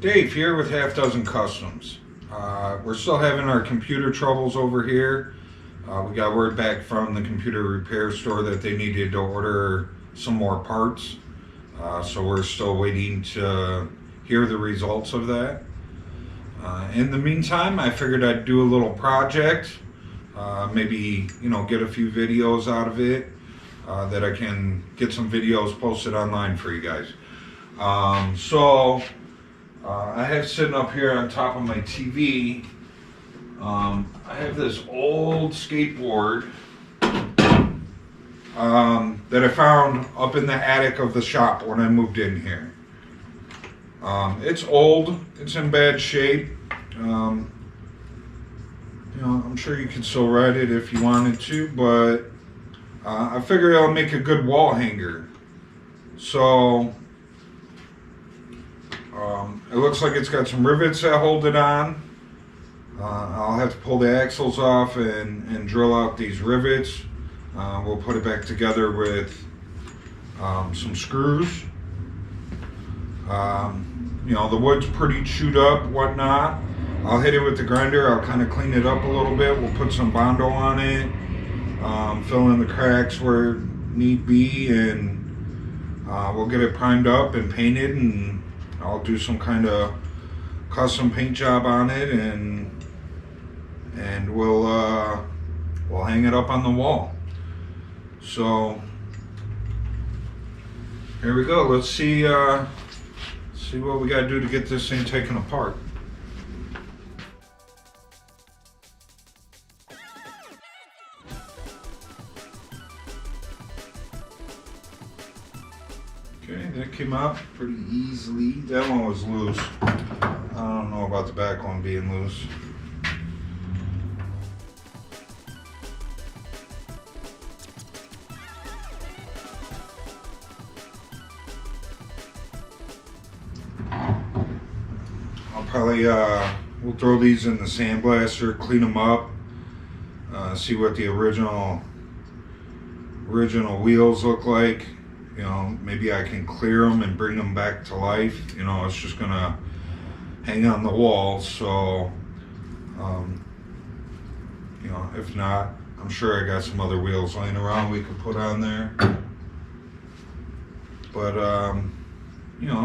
Dave here with Half Dozen Customs. We're still having our computer troubles over here. We got word back from the computer repair store that they needed to order some more parts. So we're still waiting to hear the results of that. In the meantime, I figured I'd do a little project. Maybe, get a few videos out of it that I can get some videos posted online for you guys. I have sitting up here on top of my TV, I have this old skateboard that I found up in the attic of the shop when I moved in here. It's old, it's in bad shape. I'm sure you could still ride it if you wanted to, but I figured I'll make a good wall hanger. So it looks like it's got some rivets that hold it on. I'll have to pull the axles off and drill out these rivets. We'll put it back together with some screws. The wood's pretty chewed up, whatnot. I'll hit it with the grinder. I'll kind of clean it up a little bit. We'll put some Bondo on it, fill in the cracks where need be, and we'll get it primed up and painted, and I'll do some kind of custom paint job on it, and we'll hang it up on the wall. So here we go. Let's see what we got to do to get this thing taken apart. Okay, that came out pretty easily. That one was loose. I don't know about the back one being loose. I'll probably we'll throw these in the sandblaster, clean them up, see what the original wheels look like. Maybe I can clear them and bring them back to life. It's just gonna hang on the wall. So, if not, I'm sure I got some other wheels laying around we could put on there. But,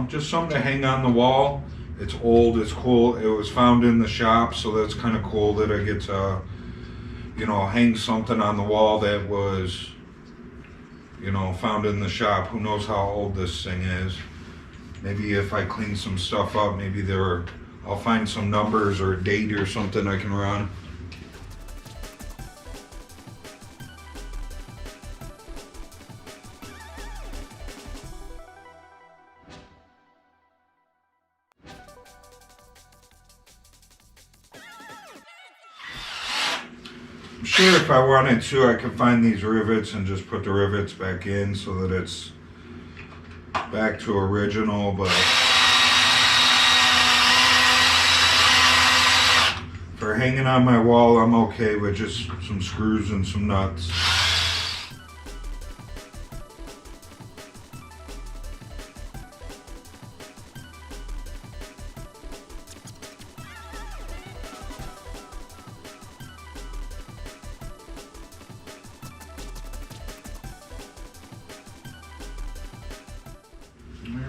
just something to hang on the wall. It's old, it's cool. It was found in the shop, so that's kind of cool that I get to, hang something on the wall that was, found in the shop. Who knows how old this thing is. Maybe if I clean some stuff up, maybe I'll find some numbers or a date or something I can run. I'm sure if I wanted to, I could find these rivets and just put the rivets back in so that it's back to original, but for hanging on my wall, I'm okay with just some screws and some nuts.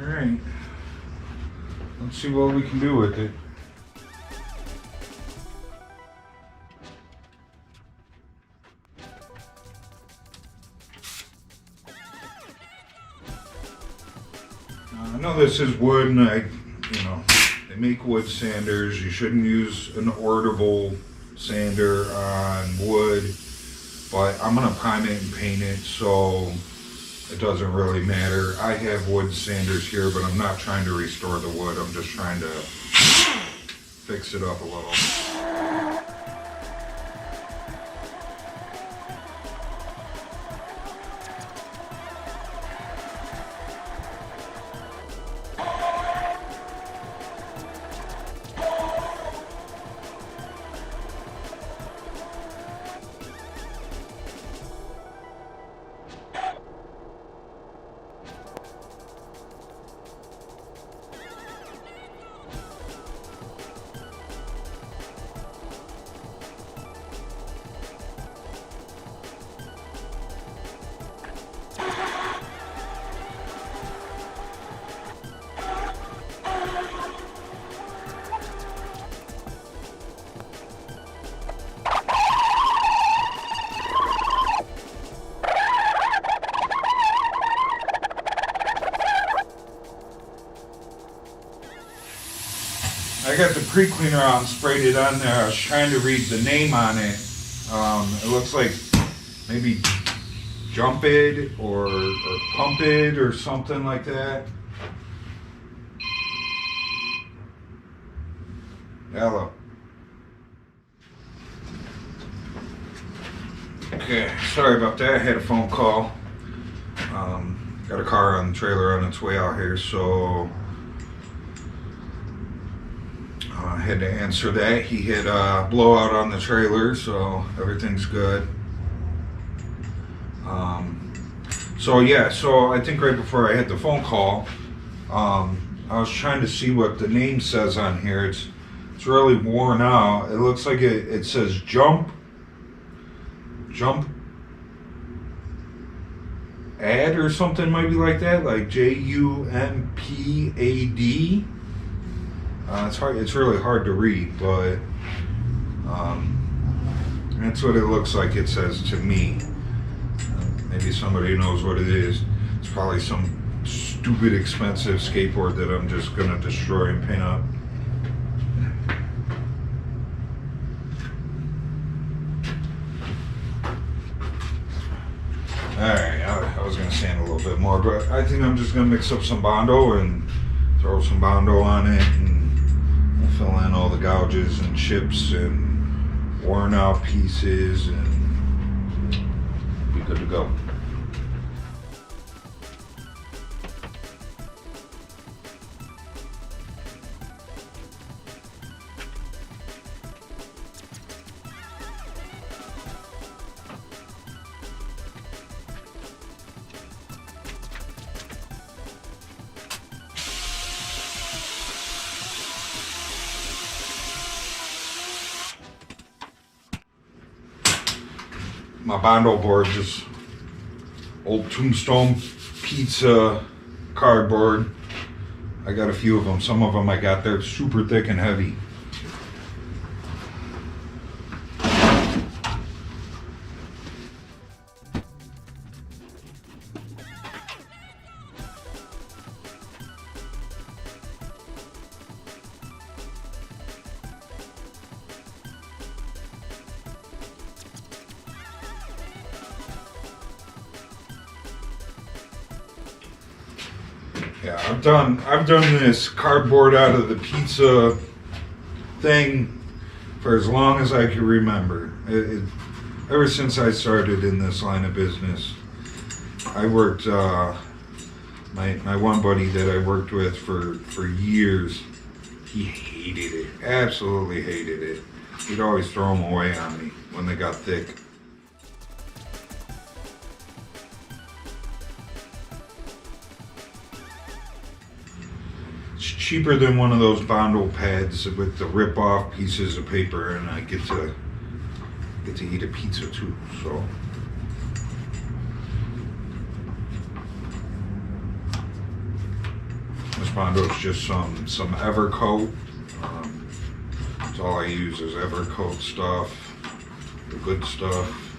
Alright, let's see what we can do with it. I know this is wood, and they make wood sanders. You shouldn't use an ortable sander on wood, but I'm gonna prime it and paint it, so it doesn't really matter. I have wood sanders here, but I'm not trying to restore the wood. I'm just trying to fix it up a little. I got the pre-cleaner out and sprayed it on there. I was trying to read the name on it. It looks like maybe Jump It or Pump It or something like that. Hello. Okay, sorry about that. I had a phone call. Got a car on the trailer on its way out here, so I had to answer that. He had a blowout on the trailer, so everything's good. So I think right before I had the phone call, I was trying to see what the name says on here. It's really worn out. It looks like it says Jump Ad or something, maybe like that, like JUMPAD. It's hard. It's really hard to read, but that's what it looks like. It says to me. Maybe somebody knows what it is. It's probably some stupid expensive skateboard that I'm just gonna destroy and paint up. Alright, I was gonna sand a little bit more, but I think I'm just gonna mix up some Bondo and throw some Bondo on it and fill in all the gouges and chips and worn out pieces and be good to go. My Bondo board is old Tombstone pizza cardboard. I got a few of them. Some of them I got, they're super thick and heavy. Yeah, I've done this cardboard out of the pizza thing for as long as I can remember. Ever since I started in this line of business, I worked. My one buddy that I worked with for years, he hated it. Absolutely hated it. He'd always throw them away on me when they got thick. It's cheaper than one of those Bondo pads with the rip-off pieces of paper, and I get to eat a pizza too. So this Bondo is just some Evercoat. That's all I use is Evercoat stuff, the good stuff.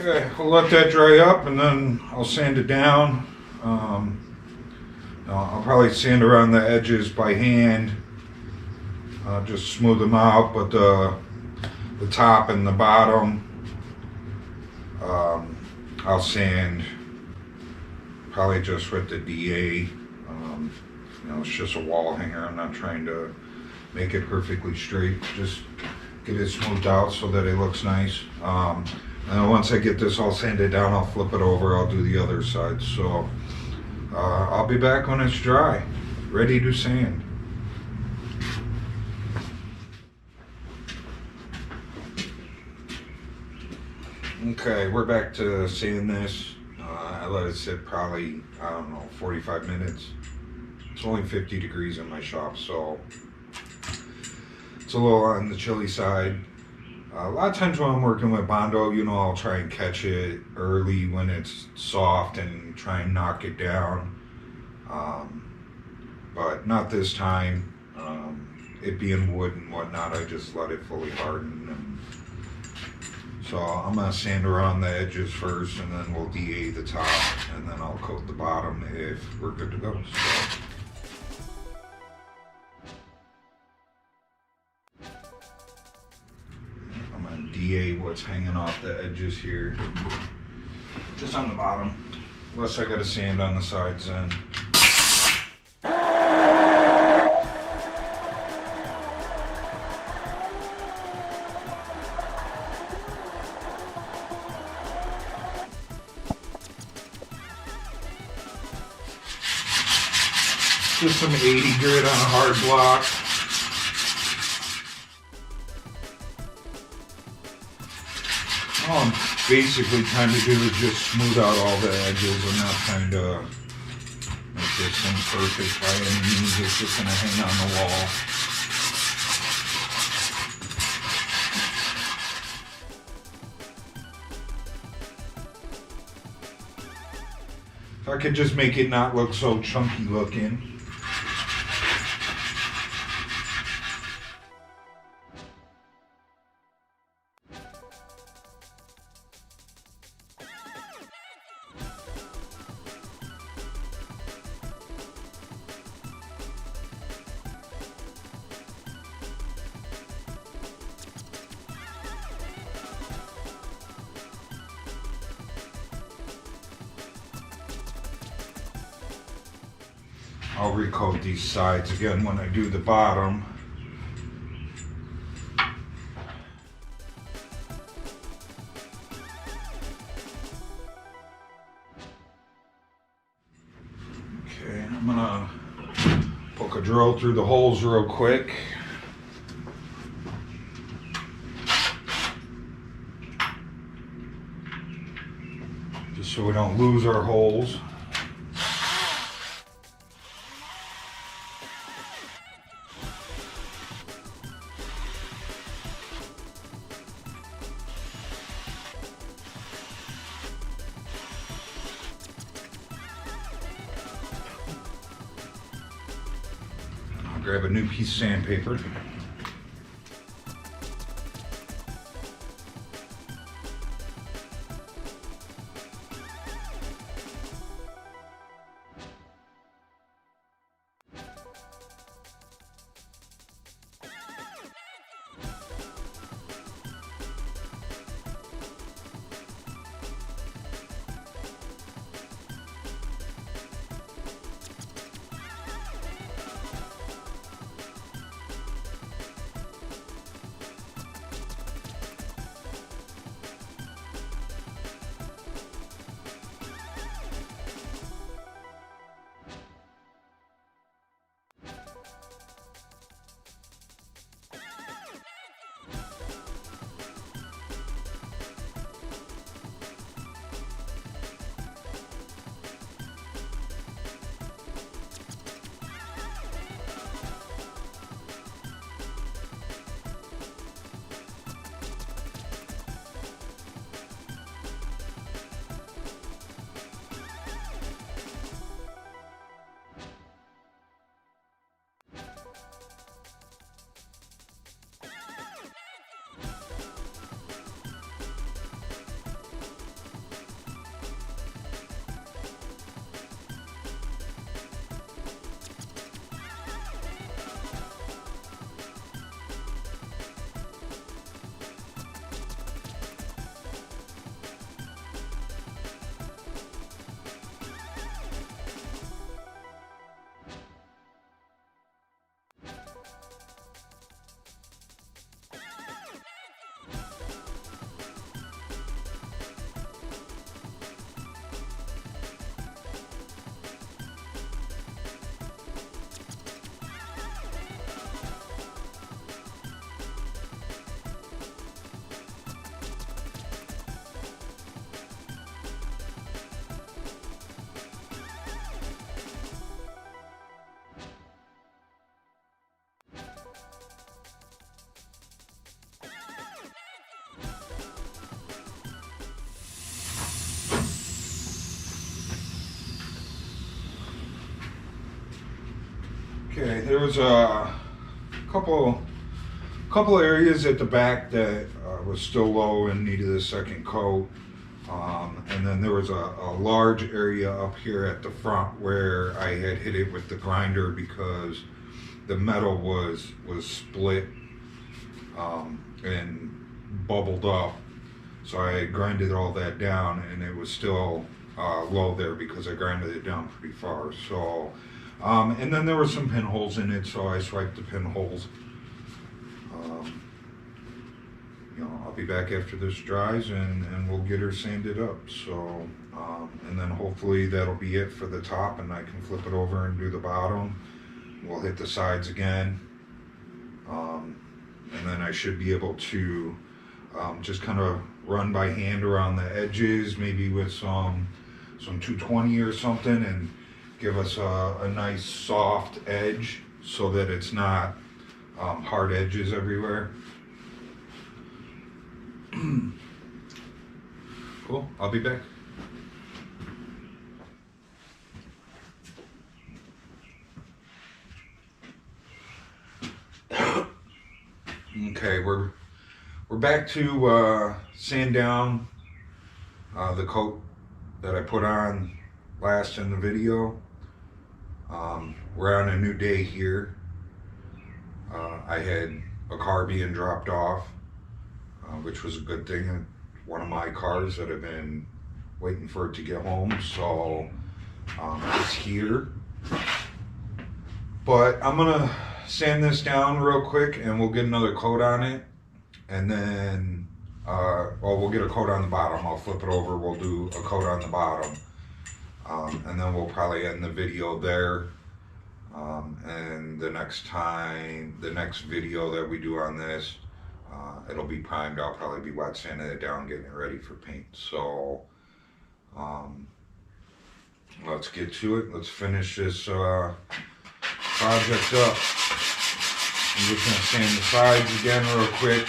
Okay, I'll let that dry up and then I'll sand it down. I'll probably sand around the edges by hand, just smooth them out, but the top and the bottom, I'll sand probably just with the DA. You know, it's just a wall hanger. I'm not trying to make it perfectly straight. Just get it smoothed out so that it looks nice. And then once I get this all sanded down, I'll flip it over. I'll do the other side. So I'll be back when it's dry, ready to sand. Okay, we're back to sand this. I let it sit probably, I don't know, 45 minutes. It's only 50 degrees in my shop, so it's a little on the chilly side. A lot of times when I'm working with Bondo, you know, I'll try and catch it early when it's soft and try and knock it down. But not this time. It being wood and whatnot, I just let it fully harden. So I'm going to sand around the edges first, and then we'll DA the top, and then I'll coat the bottom if we're good to go. So. I'm going to DA what's hanging off the edges here, just on the bottom, unless I got to sand on the sides then. Just some 80 grit on a hard block. All I'm basically trying to do is just smooth out all the edges. I'm not trying to make this thing perfect by any means. It's just going to hang on the wall. If I could just make it not look so chunky looking. I'll recoat these sides again when I do the bottom. Okay, I'm gonna poke a drill through the holes real quick. Just so we don't lose our holes. Grab a new piece of sandpaper. Okay, there was a couple areas at the back that was still low and needed a second coat. And then there was a large area up here at the front where I had hit it with the grinder because the metal was split and bubbled up. So I grinded all that down, and it was still low there because I grinded it down pretty far. So, and then there were some pinholes in it, so I swiped the pinholes. You know, I'll be back after this dries, and we'll get her sanded up. So, and then hopefully that'll be it for the top, and I can flip it over and do the bottom. We'll hit the sides again, and then I should be able to just kind of run by hand around the edges, maybe with some 220 or something, and give us a nice soft edge so that it's not hard edges everywhere. Cool, I'll be back. Okay, we're back to sand down the coat that I put on last in the video. We're on a new day here. I had a car being dropped off, which was a good thing. One of my cars that I've been waiting for it to get home, so it's here. But I'm gonna sand this down real quick and we'll get another coat on it, and then we'll get a coat on the bottom. I'll flip it over, we'll do a coat on the bottom, and then we'll probably end the video there. And the next video that we do on this, it'll be primed. I'll probably be wet sanding it down, getting it ready for paint. So let's get to it. Let's finish this project up. I'm just gonna sand the sides again real quick.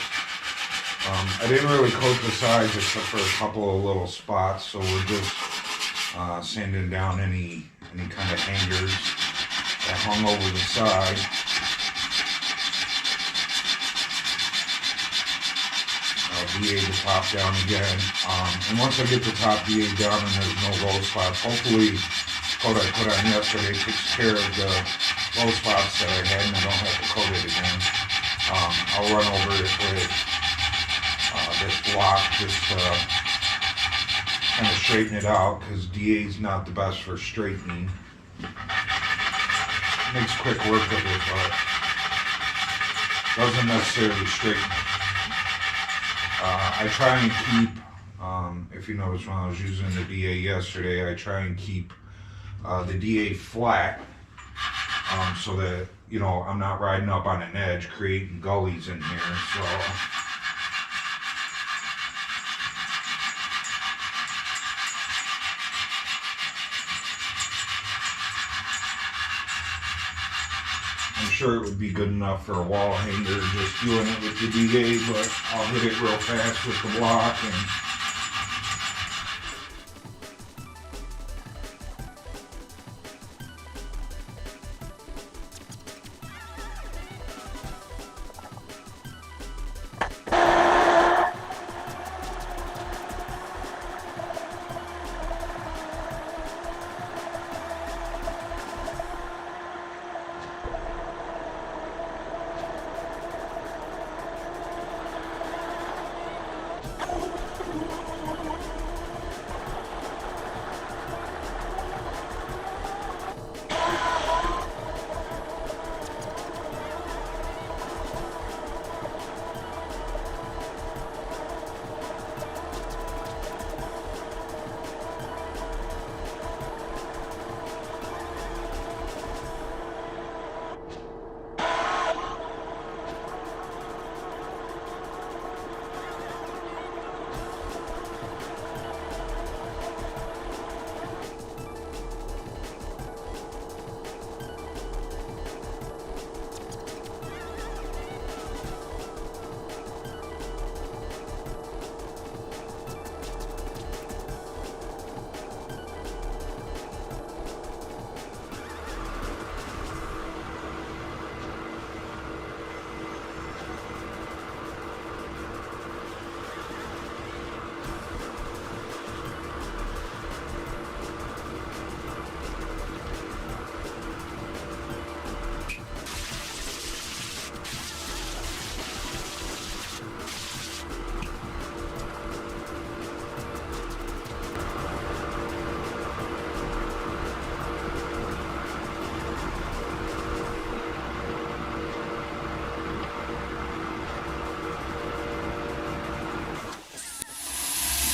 I didn't really coat the sides except for a couple of little spots, so we're just sanding down any kind of hangers that hung over the side. DA the top down again, and once I get the top DA down and there's no low spots, hopefully what I put on yesterday takes care of the low spots that I had and I don't have to coat it again. I'll run over it with this block just to kind of straighten it out, because DA is not the best for straightening. Makes quick work of it, but doesn't necessarily straighten it. I try and keep, if you notice when I was using the DA yesterday, I try and keep the DA flat, so that, you know, I'm not riding up on an edge creating gullies in here. So I'm sure it would be good enough for a wall hanger just doing it with the DA, but I'll hit it real fast with the block and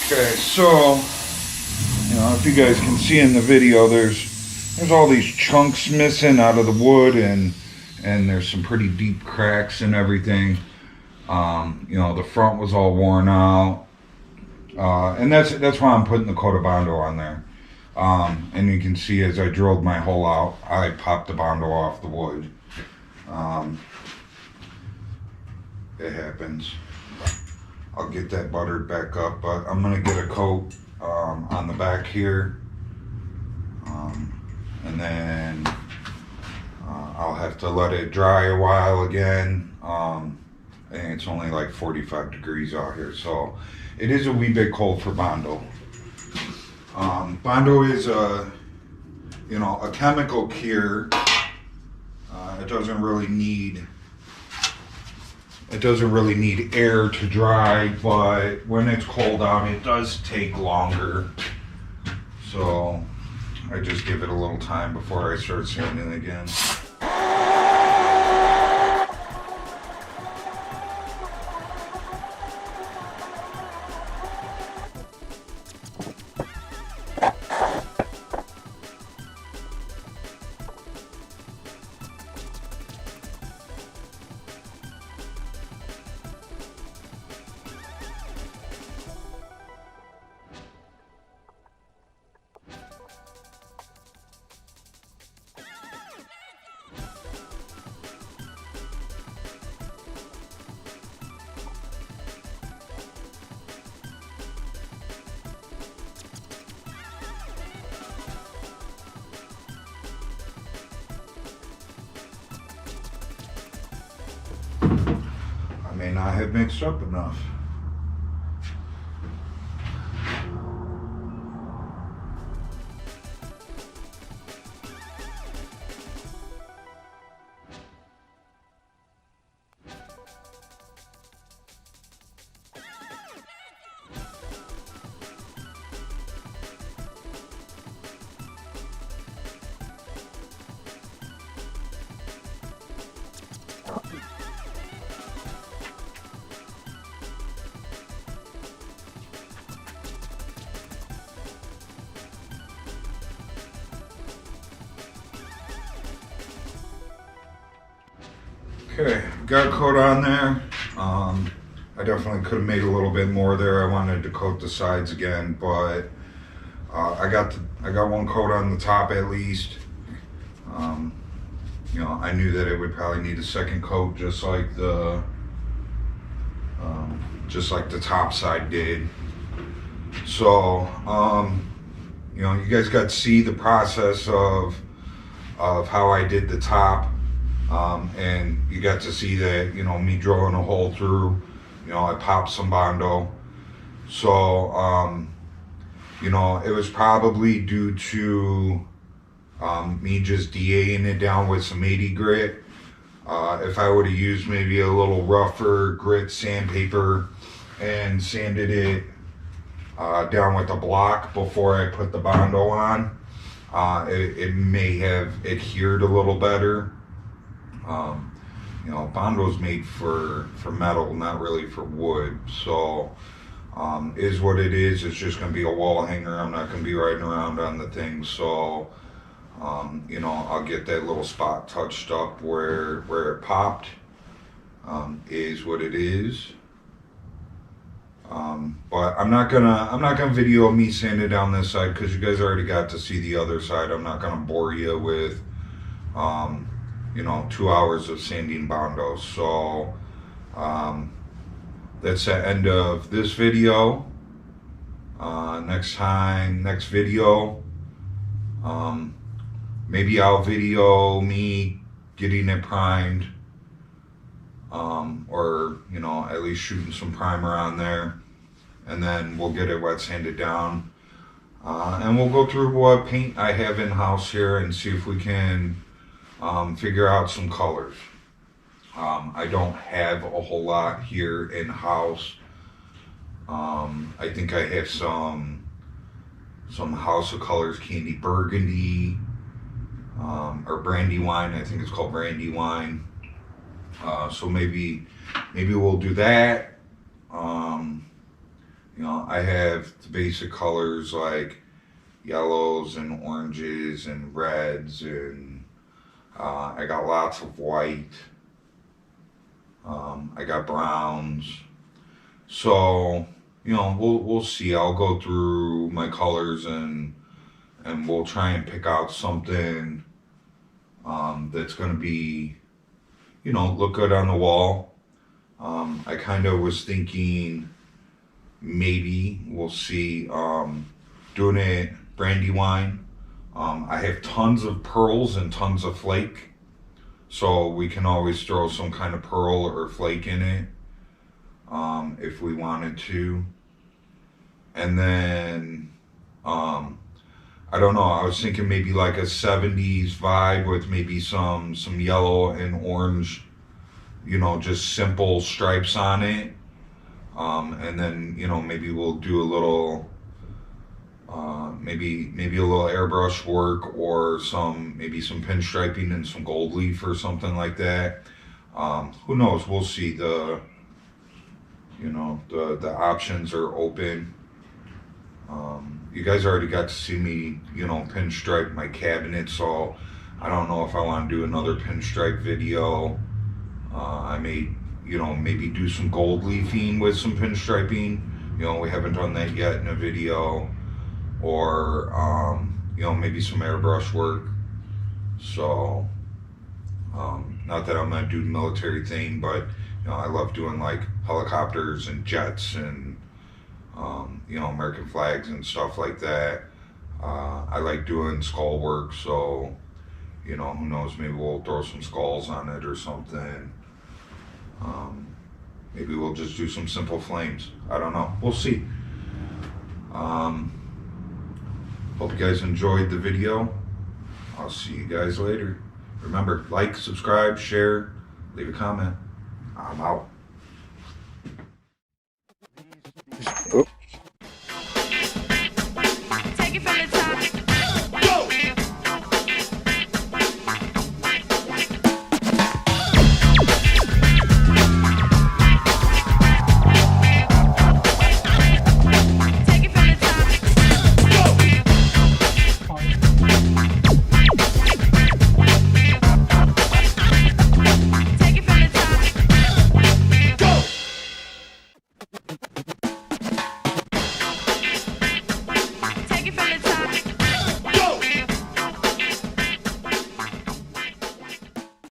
Okay, so, you know, if you guys can see in the video, there's all these chunks missing out of the wood, and there's some pretty deep cracks and everything. You know, the front was all worn out, and that's why I'm putting the coat of Bondo on there. And you can see as I drilled my hole out, I popped the Bondo off the wood. It happens. I'll get that buttered back up, but I'm gonna get a coat on the back here, and then I'll have to let it dry a while again. And it's only like 45 degrees out here, so it is a wee bit cold for Bondo. Bondo is a chemical cure. It doesn't really need air to dry, but when it's cold out, it does take longer. So I just give it a little time before I start sanding again. May not have mixed up enough. Okay, got a coat on there. I definitely could have made a little bit more there. I wanted to coat the sides again, but I got one coat on the top at least. You know, I knew that it would probably need a second coat, just like the top side did. So, you know, you guys got to see the process of how I did the top. And you got to see that, you know, me drilling a hole through, you know, I popped some Bondo. So, you know, it was probably due to me just DAing it down with some 80 grit. If I would have used maybe a little rougher grit sandpaper and sanded it down with a block before I put the Bondo on, it may have adhered a little better. You know, Bondo's made for metal, not really for wood. So, is what it is. It's just going to be a wall hanger. I'm not going to be riding around on the thing. So, you know, I'll get that little spot touched up where it popped. Is what it is. But I'm not gonna video me sanding down this side because you guys already got to see the other side. I'm not gonna bore you with, you know, 2 hours of sanding Bondo. So that's the end of this video. Next video, maybe I'll video me getting it primed, or, you know, at least shooting some primer on there, and then we'll get it wet sanded down, and we'll go through what paint I have in house here and see if we can figure out some colors. I don't have a whole lot here in house. I think I have some House of Colors Candy Burgundy, or Brandywine. I think it's called Brandywine. So maybe we'll do that. You know, I have the basic colors like yellows and oranges and reds, and I got lots of white. I got browns. So, you know, we'll see. I'll go through my colors and we'll try and pick out something that's going to be, you know, look good on the wall. I kind of was thinking maybe we'll see doing it Brandywine. I have tons of pearls and tons of flake, so we can always throw some kind of pearl or flake in it if we wanted to. And then I don't know, I was thinking maybe like a 70s vibe with maybe some yellow and orange, you know, just simple stripes on it. And then, you know, maybe we'll do a little maybe a little airbrush work, or maybe some pinstriping and some gold leaf or something like that. Who knows? We'll see. The options are open. You guys already got to see me, you know, pinstripe my cabinet, so I don't know if I want to do another pinstripe video. I may, you know, maybe do some gold leafing with some pinstriping. You know, we haven't done that yet in a video. Or, you know, maybe some airbrush work. So, not that I'm gonna do the military thing, but, you know, I love doing like helicopters and jets and, you know, American flags and stuff like that. I like doing skull work, so, you know, who knows, maybe we'll throw some skulls on it or something. Maybe we'll just do some simple flames. I don't know. We'll see. Hope you guys enjoyed the video. I'll see you guys later. Remember, like, subscribe, share, leave a comment. I'm out.